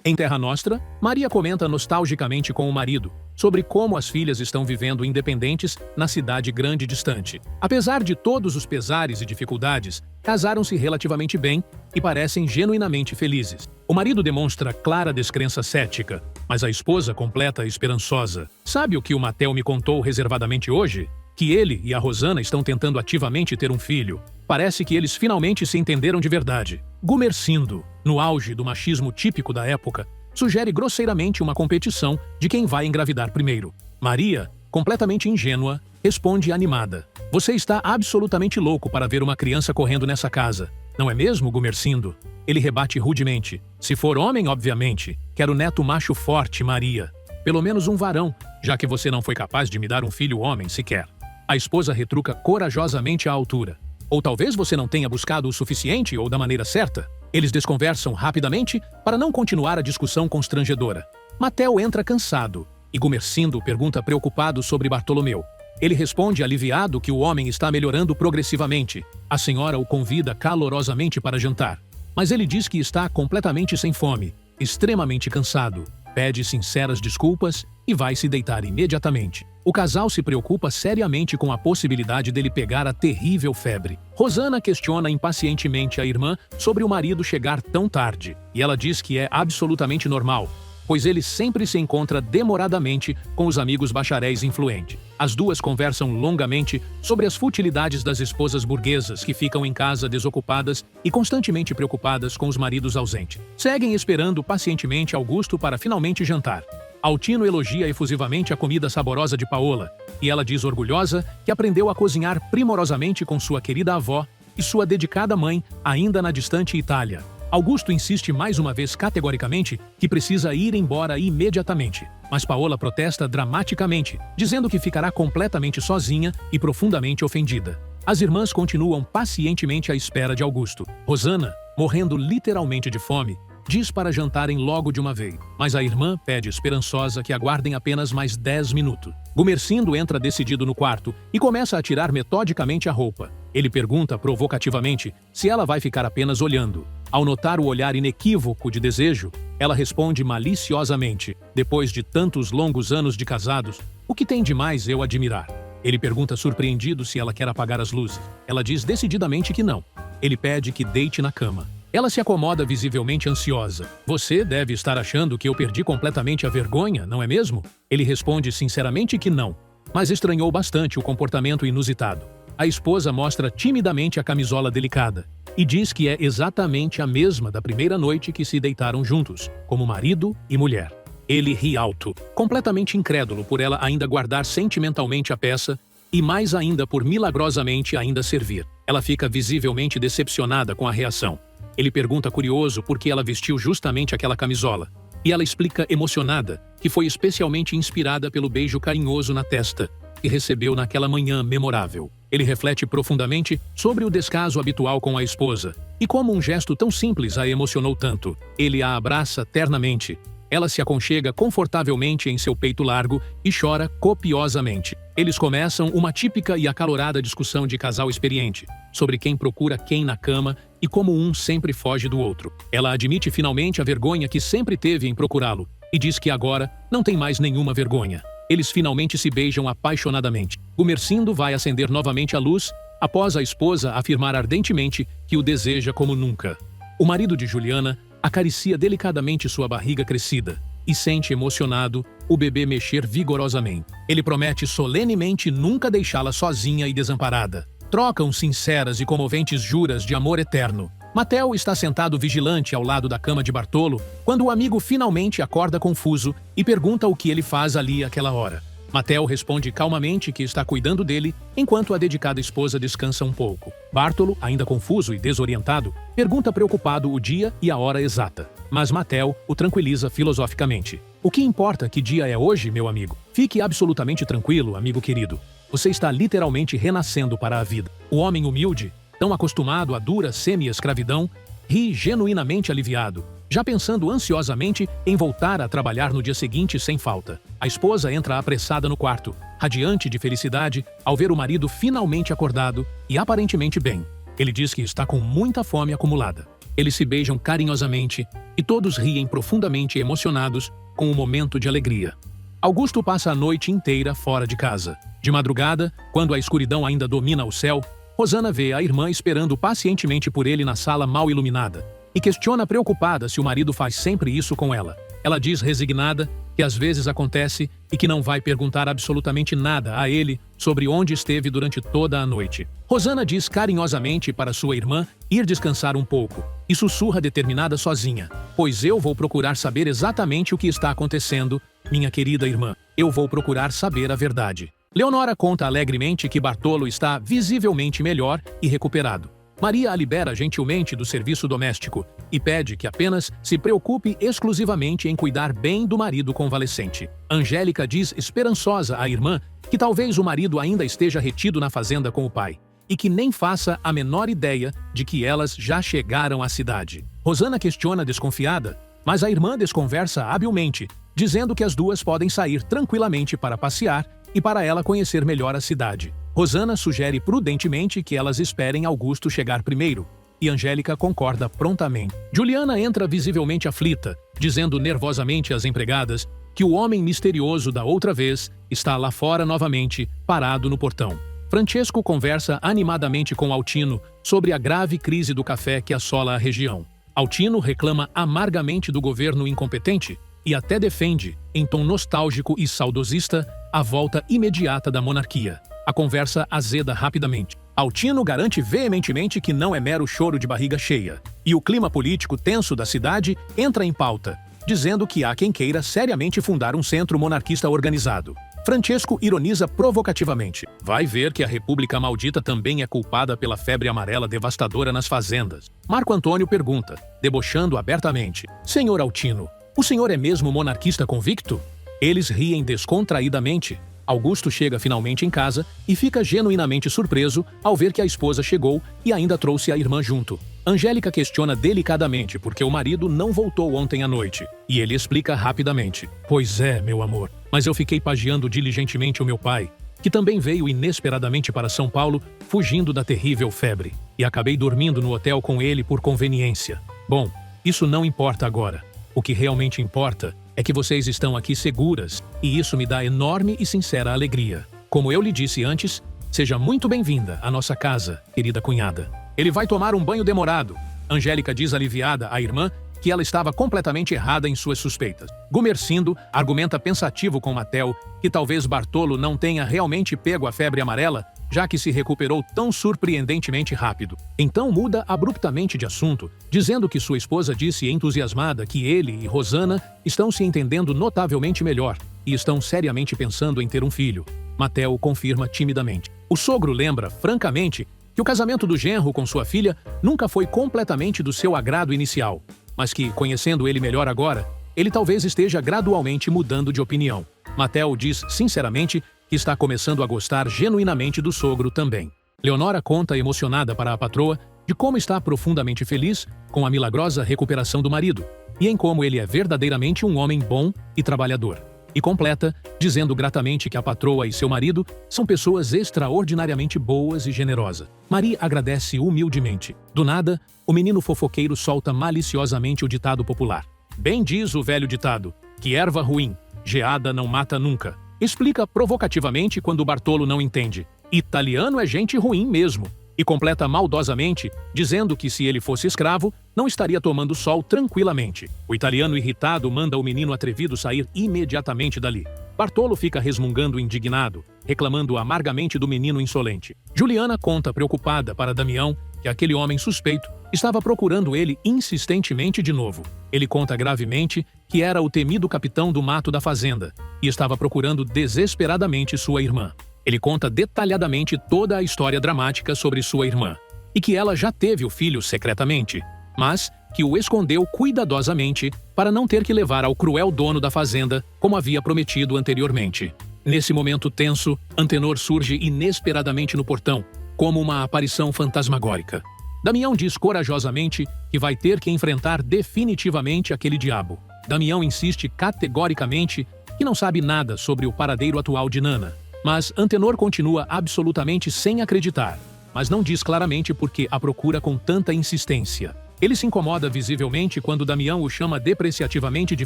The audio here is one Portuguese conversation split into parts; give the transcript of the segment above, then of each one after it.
Em Terra Nostra, Maria comenta nostalgicamente com o marido sobre como as filhas estão vivendo independentes na cidade grande e distante. Apesar de todos os pesares e dificuldades, casaram-se relativamente bem e parecem genuinamente felizes. O marido demonstra clara descrença cética, mas a esposa completa esperançosa. Sabe o que o Matteo me contou reservadamente hoje? Que ele e a Rosana estão tentando ativamente ter um filho. Parece que eles finalmente se entenderam de verdade. Gumersindo, no auge do machismo típico da época, sugere grosseiramente uma competição de quem vai engravidar primeiro. Maria, completamente ingênua, responde animada. Você está absolutamente louco para ver uma criança correndo nessa casa. Não é mesmo, Gumersindo? Ele rebate rudemente. Se for homem, obviamente. Quero neto macho forte, Maria. Pelo menos um varão, já que você não foi capaz de me dar um filho homem sequer. A esposa retruca corajosamente à altura. Ou talvez você não tenha buscado o suficiente ou da maneira certa. Eles desconversam rapidamente para não continuar a discussão constrangedora. Matteo entra cansado e Gumersindo pergunta preocupado sobre Bartolomeu. Ele responde aliviado que o homem está melhorando progressivamente. A senhora o convida calorosamente para jantar. Mas ele diz que está completamente sem fome, extremamente cansado. Pede sinceras desculpas e vai se deitar imediatamente. O casal se preocupa seriamente com a possibilidade dele pegar a terrível febre. Rosana questiona impacientemente a irmã sobre o marido chegar tão tarde, e ela diz que é absolutamente normal, pois ele sempre se encontra demoradamente com os amigos bacharéis influentes. As duas conversam longamente sobre as futilidades das esposas burguesas que ficam em casa desocupadas e constantemente preocupadas com os maridos ausentes. Seguem esperando pacientemente Augusto para finalmente jantar. Altino elogia efusivamente a comida saborosa de Paola, e ela diz orgulhosa que aprendeu a cozinhar primorosamente com sua querida avó e sua dedicada mãe, ainda na distante Itália. Augusto insiste mais uma vez categoricamente que precisa ir embora imediatamente, mas Paola protesta dramaticamente, dizendo que ficará completamente sozinha e profundamente ofendida. As irmãs continuam pacientemente à espera de Augusto. Rosana, morrendo literalmente de fome, diz para jantarem logo de uma vez, mas a irmã pede esperançosa que aguardem apenas mais 10 minutos. Gumersindo entra decidido no quarto e começa a tirar metodicamente a roupa. Ele pergunta provocativamente se ela vai ficar apenas olhando. Ao notar o olhar inequívoco de desejo, ela responde maliciosamente: depois de tantos longos anos de casados, o que tem de mais eu admirar? Ele pergunta surpreendido se ela quer apagar as luzes. Ela diz decididamente que não. Ele pede que deite na cama. Ela se acomoda visivelmente ansiosa. Você deve estar achando que eu perdi completamente a vergonha, não é mesmo? Ele responde sinceramente que não, mas estranhou bastante o comportamento inusitado. A esposa mostra timidamente a camisola delicada e diz que é exatamente a mesma da primeira noite que se deitaram juntos, como marido e mulher. Ele ri alto, completamente incrédulo por ela ainda guardar sentimentalmente a peça e mais ainda por milagrosamente ainda servir. Ela fica visivelmente decepcionada com a reação. Ele pergunta curioso por que ela vestiu justamente aquela camisola. E ela explica emocionada que foi especialmente inspirada pelo beijo carinhoso na testa que recebeu naquela manhã memorável. Ele reflete profundamente sobre o descaso habitual com a esposa e como um gesto tão simples a emocionou tanto. Ele a abraça ternamente. Ela se aconchega confortavelmente em seu peito largo e chora copiosamente. Eles começam uma típica e acalorada discussão de casal experiente, sobre quem procura quem na cama e como um sempre foge do outro. Ela admite finalmente a vergonha que sempre teve em procurá-lo e diz que agora não tem mais nenhuma vergonha. Eles finalmente se beijam apaixonadamente. Gumersindo vai acender novamente a luz após a esposa afirmar ardentemente que o deseja como nunca. O marido de Juliana acaricia delicadamente sua barriga crescida e sente emocionado o bebê mexer vigorosamente. Ele promete solenemente nunca deixá-la sozinha e desamparada. Trocam sinceras e comoventes juras de amor eterno. Matteo está sentado vigilante ao lado da cama de Bartolo quando o amigo finalmente acorda confuso e pergunta o que ele faz ali àquela hora. Matteo responde calmamente que está cuidando dele enquanto a dedicada esposa descansa um pouco. Bartolo, ainda confuso e desorientado, pergunta preocupado o dia e a hora exata. Mas Matteo o tranquiliza filosoficamente. O que importa que dia é hoje, meu amigo? Fique absolutamente tranquilo, amigo querido. Você está literalmente renascendo para a vida. O homem humilde, tão acostumado à dura semi-escravidão, ri genuinamente aliviado, já pensando ansiosamente em voltar a trabalhar no dia seguinte sem falta. A esposa entra apressada no quarto, radiante de felicidade ao ver o marido finalmente acordado e aparentemente bem. Ele diz que está com muita fome acumulada. Eles se beijam carinhosamente e todos riem profundamente emocionados com o momento de alegria. Augusto passa a noite inteira fora de casa. De madrugada, quando a escuridão ainda domina o céu, Rosana vê a irmã esperando pacientemente por ele na sala mal iluminada e questiona preocupada se o marido faz sempre isso com ela. Ela diz resignada que às vezes acontece e que não vai perguntar absolutamente nada a ele sobre onde esteve durante toda a noite. Rosana diz carinhosamente para sua irmã ir descansar um pouco e sussurra determinada sozinha: "Pois eu vou procurar saber exatamente o que está acontecendo, minha querida irmã. Eu vou procurar saber a verdade." Leonora conta alegremente que Bartolo está visivelmente melhor e recuperado. Maria a libera gentilmente do serviço doméstico e pede que apenas se preocupe exclusivamente em cuidar bem do marido convalescente. Angélica diz esperançosa à irmã que talvez o marido ainda esteja retido na fazenda com o pai e que nem faça a menor ideia de que elas já chegaram à cidade. Rosana questiona desconfiada, mas a irmã desconversa habilmente, dizendo que as duas podem sair tranquilamente para passear e para ela conhecer melhor a cidade. Rosana sugere prudentemente que elas esperem Augusto chegar primeiro, e Angélica concorda prontamente. Juliana entra visivelmente aflita, dizendo nervosamente às empregadas que o homem misterioso da outra vez está lá fora novamente, parado no portão. Francesco conversa animadamente com Altino sobre a grave crise do café que assola a região. Altino reclama amargamente do governo incompetente e até defende, em tom nostálgico e saudosista, a volta imediata da monarquia. A conversa azeda rapidamente. Altino garante veementemente que não é mero choro de barriga cheia, e o clima político tenso da cidade entra em pauta, dizendo que há quem queira seriamente fundar um centro monarquista organizado. Francesco ironiza provocativamente: "Vai ver que a República Maldita também é culpada pela febre amarela devastadora nas fazendas." Marco Antônio pergunta, debochando abertamente: "Senhor Altino, o senhor é mesmo monarquista convicto?" Eles riem descontraidamente. Augusto chega finalmente em casa e fica genuinamente surpreso ao ver que a esposa chegou e ainda trouxe a irmã junto. Angélica questiona delicadamente porque o marido não voltou ontem à noite, e ele explica rapidamente: "Pois é, meu amor, mas eu fiquei pagiando diligentemente o meu pai, que também veio inesperadamente para São Paulo, fugindo da terrível febre, e acabei dormindo no hotel com ele por conveniência. Bom, isso não importa agora. O que realmente importa é que vocês estão aqui seguras, e isso me dá enorme e sincera alegria. Como eu lhe disse antes, seja muito bem-vinda à nossa casa, querida cunhada." "Ele vai tomar um banho demorado." Angélica diz aliviada à irmã que ela estava completamente errada em suas suspeitas. Gumercindo argumenta pensativo com Matel que talvez Bartolo não tenha realmente pego a febre amarela, já que se recuperou tão surpreendentemente rápido. Então muda abruptamente de assunto, dizendo que sua esposa disse entusiasmada que ele e Rosana estão se entendendo notavelmente melhor e estão seriamente pensando em ter um filho. Matel confirma timidamente. O sogro lembra, francamente, que o casamento do genro com sua filha nunca foi completamente do seu agrado inicial, mas que, conhecendo ele melhor agora, ele talvez esteja gradualmente mudando de opinião. Matel diz sinceramente que está começando a gostar genuinamente do sogro também. Leonora conta emocionada para a patroa de como está profundamente feliz com a milagrosa recuperação do marido e em como ele é verdadeiramente um homem bom e trabalhador. E completa, dizendo gratamente que a patroa e seu marido são pessoas extraordinariamente boas e generosas. Maria agradece humildemente. Do nada, o menino fofoqueiro solta maliciosamente o ditado popular: "Bem diz o velho ditado, que erva ruim, geada não mata nunca." Explica provocativamente quando Bartolo não entende: "Italiano é gente ruim mesmo." E completa maldosamente, dizendo que se ele fosse escravo, não estaria tomando sol tranquilamente. O italiano irritado manda o menino atrevido sair imediatamente dali. Bartolo fica resmungando indignado, reclamando amargamente do menino insolente. Juliana conta preocupada para Damião que aquele homem suspeito estava procurando ele insistentemente de novo. Ele conta gravemente que era o temido capitão do mato da fazenda e estava procurando desesperadamente sua irmã. Ele conta detalhadamente toda a história dramática sobre sua irmã e que ela já teve o filho secretamente, mas que o escondeu cuidadosamente para não ter que levar ao cruel dono da fazenda como havia prometido anteriormente. Nesse momento tenso, Antenor surge inesperadamente no portão, como uma aparição fantasmagórica. Damião diz corajosamente que vai ter que enfrentar definitivamente aquele diabo. Damião insiste categoricamente que não sabe nada sobre o paradeiro atual de Nana, mas Antenor continua absolutamente sem acreditar, mas não diz claramente por que a procura com tanta insistência. Ele se incomoda visivelmente quando Damião o chama depreciativamente de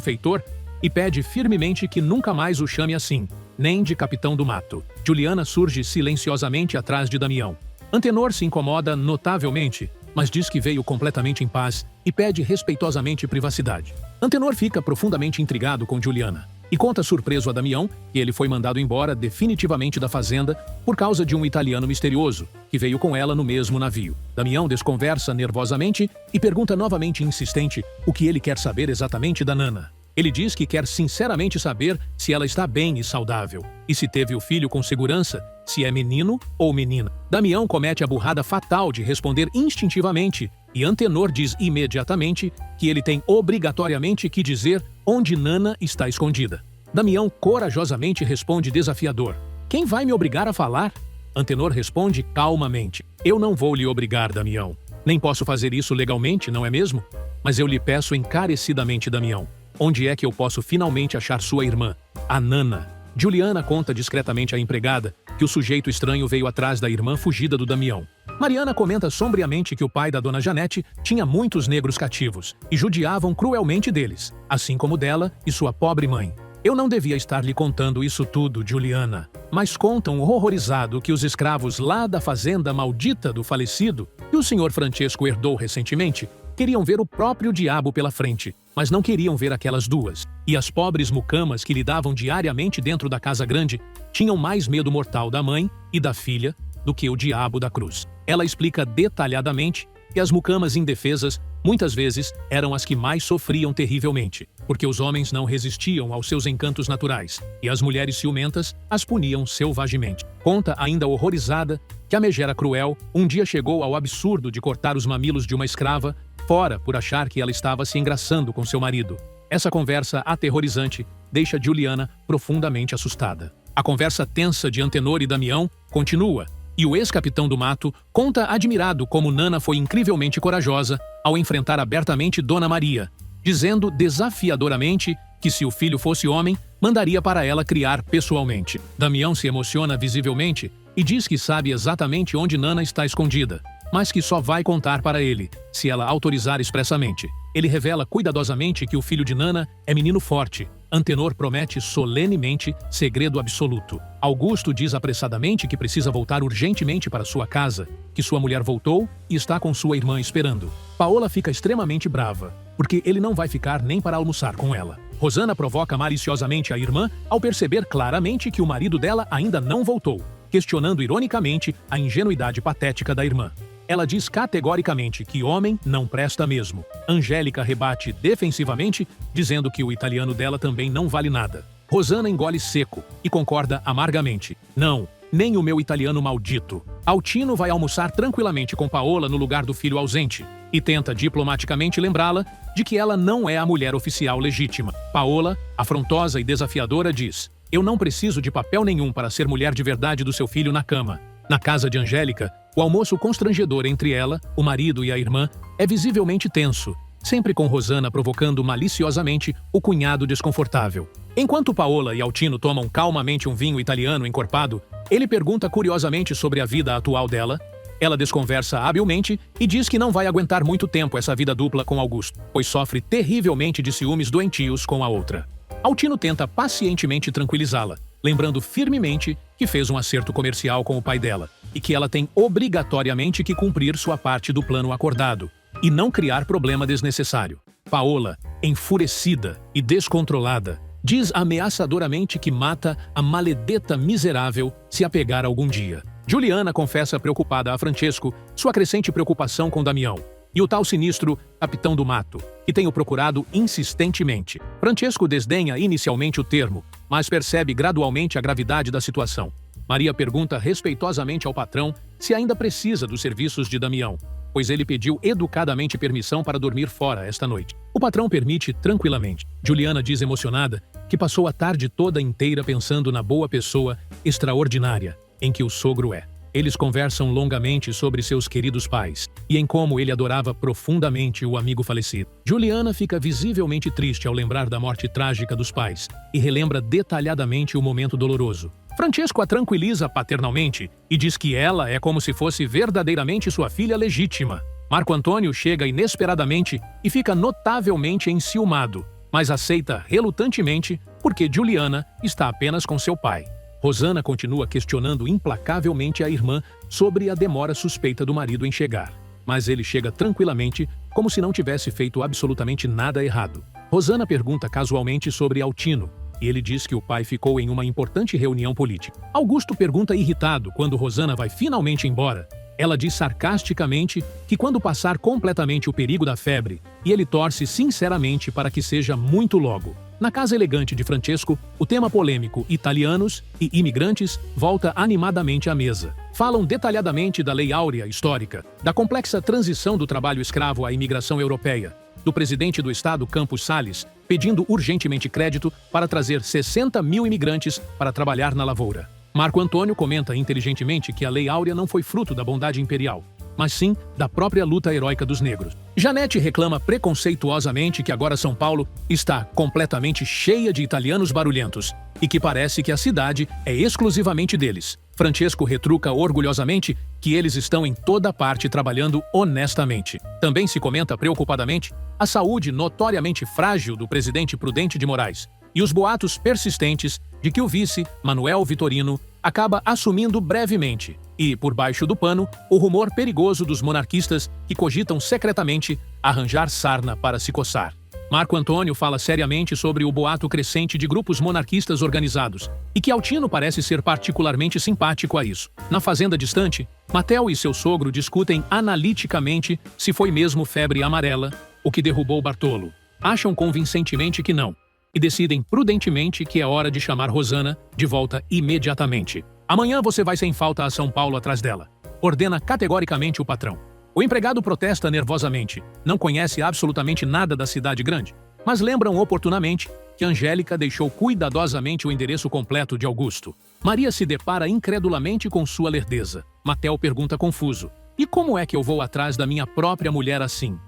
feitor e pede firmemente que nunca mais o chame assim, nem de capitão do mato. Juliana surge silenciosamente atrás de Damião. Antenor se incomoda notavelmente, mas diz que veio completamente em paz e pede respeitosamente privacidade. Antenor fica profundamente intrigado com Juliana e conta surpreso a Damião que ele foi mandado embora definitivamente da fazenda por causa de um italiano misterioso que veio com ela no mesmo navio. Damião desconversa nervosamente e pergunta novamente insistente o que ele quer saber exatamente da Nana. Ele diz que quer sinceramente saber se ela está bem e saudável, e se teve o filho com segurança, se é menino ou menina. Damião comete a burrada fatal de responder instintivamente, e Antenor diz imediatamente que ele tem obrigatoriamente que dizer onde Nana está escondida. Damião corajosamente responde desafiador: "Quem vai me obrigar a falar?" Antenor responde calmamente: "Eu não vou lhe obrigar, Damião. Nem posso fazer isso legalmente, não é mesmo? Mas eu lhe peço encarecidamente, Damião. Onde é que eu posso finalmente achar sua irmã, a Nana?" Juliana conta discretamente à empregada que o sujeito estranho veio atrás da irmã fugida do Damião. Mariana comenta sombriamente que o pai da dona Janete tinha muitos negros cativos e judiavam cruelmente deles, assim como dela e sua pobre mãe. "Eu não devia estar lhe contando isso tudo, Juliana, mas contam horrorizado que os escravos lá da fazenda maldita do falecido, que o senhor Francesco herdou recentemente, queriam ver o próprio diabo pela frente, mas não queriam ver aquelas duas. E as pobres mucamas que lidavam diariamente dentro da casa grande tinham mais medo mortal da mãe e da filha do que o diabo da cruz." Ela explica detalhadamente que as mucamas indefesas muitas vezes eram as que mais sofriam terrivelmente, porque os homens não resistiam aos seus encantos naturais, e as mulheres ciumentas as puniam selvagemente. Conta ainda horrorizada que a megera cruel um dia chegou ao absurdo de cortar os mamilos de uma escrava fora por achar que ela estava se engraçando com seu marido. Essa conversa aterrorizante deixa Juliana profundamente assustada. A conversa tensa de Antenor e Damião continua, e o ex-capitão do mato conta admirado como Nana foi incrivelmente corajosa ao enfrentar abertamente Dona Maria, dizendo desafiadoramente que se o filho fosse homem, mandaria para ela criar pessoalmente. Damião se emociona visivelmente e diz que sabe exatamente onde Nana está escondida, mas que só vai contar para ele, se ela autorizar expressamente. Ele revela cuidadosamente que o filho de Nana é menino forte. Antenor promete solenemente segredo absoluto. Augusto diz apressadamente que precisa voltar urgentemente para sua casa, que sua mulher voltou e está com sua irmã esperando. Paola fica extremamente brava, porque ele não vai ficar nem para almoçar com ela. Rosana provoca maliciosamente a irmã ao perceber claramente que o marido dela ainda não voltou, questionando ironicamente a ingenuidade patética da irmã. Ela diz categoricamente que homem não presta mesmo. Angélica rebate defensivamente, dizendo que o italiano dela também não vale nada. Rosana engole seco e concorda amargamente. "Não, nem o meu italiano maldito." Altino vai almoçar tranquilamente com Paola no lugar do filho ausente e tenta diplomaticamente lembrá-la de que ela não é a mulher oficial legítima. Paola, afrontosa e desafiadora, diz: "Eu não preciso de papel nenhum para ser mulher de verdade do seu filho na cama." Na casa de Angélica, o almoço constrangedor entre ela, o marido e a irmã é visivelmente tenso, sempre com Rosana provocando maliciosamente o cunhado desconfortável. Enquanto Paola e Altino tomam calmamente um vinho italiano encorpado, ele pergunta curiosamente sobre a vida atual dela. Ela desconversa habilmente e diz que não vai aguentar muito tempo essa vida dupla com Augusto, pois sofre terrivelmente de ciúmes doentios com a outra. Altino tenta pacientemente tranquilizá-la, lembrando firmemente que fez um acerto comercial com o pai dela e que ela tem obrigatoriamente que cumprir sua parte do plano acordado e não criar problema desnecessário. Paola, enfurecida e descontrolada, diz ameaçadoramente que mata a maledeta miserável se a pegar algum dia. Juliana confessa preocupada a Francesco sua crescente preocupação com Damião e o tal sinistro capitão do mato, que tem o procurado insistentemente. Francesco desdenha inicialmente o termo, mas percebe gradualmente a gravidade da situação. Maria pergunta respeitosamente ao patrão se ainda precisa dos serviços de Damião, pois ele pediu educadamente permissão para dormir fora esta noite. O patrão permite tranquilamente. Juliana diz emocionada que passou a tarde toda inteira pensando na boa pessoa extraordinária em que o sogro é. Eles conversam longamente sobre seus queridos pais e em como ele adorava profundamente o amigo falecido. Juliana fica visivelmente triste ao lembrar da morte trágica dos pais e relembra detalhadamente o momento doloroso. Francesco a tranquiliza paternalmente e diz que ela é como se fosse verdadeiramente sua filha legítima, Marco Antônio chega inesperadamente e fica notavelmente enciumado, mas aceita relutantemente porque Juliana está apenas com seu pai. Rosana continua questionando implacavelmente a irmã sobre a demora suspeita do marido em chegar. Mas ele chega tranquilamente, como se não tivesse feito absolutamente nada errado. Rosana pergunta casualmente sobre Altino, e ele diz que o pai ficou em uma importante reunião política. Augusto pergunta irritado quando Rosana vai finalmente embora. Ela diz sarcasticamente que quando passar completamente o perigo da febre, e ele torce sinceramente para que seja muito logo. Na casa elegante de Francesco, o tema polêmico italianos e imigrantes volta animadamente à mesa. Falam detalhadamente da Lei Áurea histórica, da complexa transição do trabalho escravo à imigração europeia, do presidente do estado Campos Salles pedindo urgentemente crédito para trazer 60 mil imigrantes para trabalhar na lavoura. Marco Antônio comenta inteligentemente que a Lei Áurea não foi fruto da bondade imperial, mas sim da própria luta heróica dos negros. Janete reclama preconceituosamente que agora São Paulo está completamente cheia de italianos barulhentos e que parece que a cidade é exclusivamente deles. Francesco retruca orgulhosamente que eles estão em toda parte trabalhando honestamente. Também se comenta preocupadamente a saúde notoriamente frágil do presidente Prudente de Moraes e os boatos persistentes de que o vice, Manuel Vitorino, acaba assumindo brevemente, e, por baixo do pano, o rumor perigoso dos monarquistas que cogitam secretamente arranjar sarna para se coçar. Marco Antônio fala seriamente sobre o boato crescente de grupos monarquistas organizados, e que Altino parece ser particularmente simpático a isso. Na fazenda distante, Matel e seu sogro discutem analiticamente se foi mesmo febre amarela o que derrubou Bartolo. Acham convincentemente que não, e decidem prudentemente que é hora de chamar Rosana de volta imediatamente. Amanhã você vai sem falta a São Paulo atrás dela, ordena categoricamente o patrão. O empregado protesta nervosamente, não conhece absolutamente nada da cidade grande, mas lembram oportunamente que Angélica deixou cuidadosamente o endereço completo de Augusto. Maria se depara incredulamente com sua lerdeza. Matel pergunta confuso: "E como é que eu vou atrás da minha própria mulher assim?"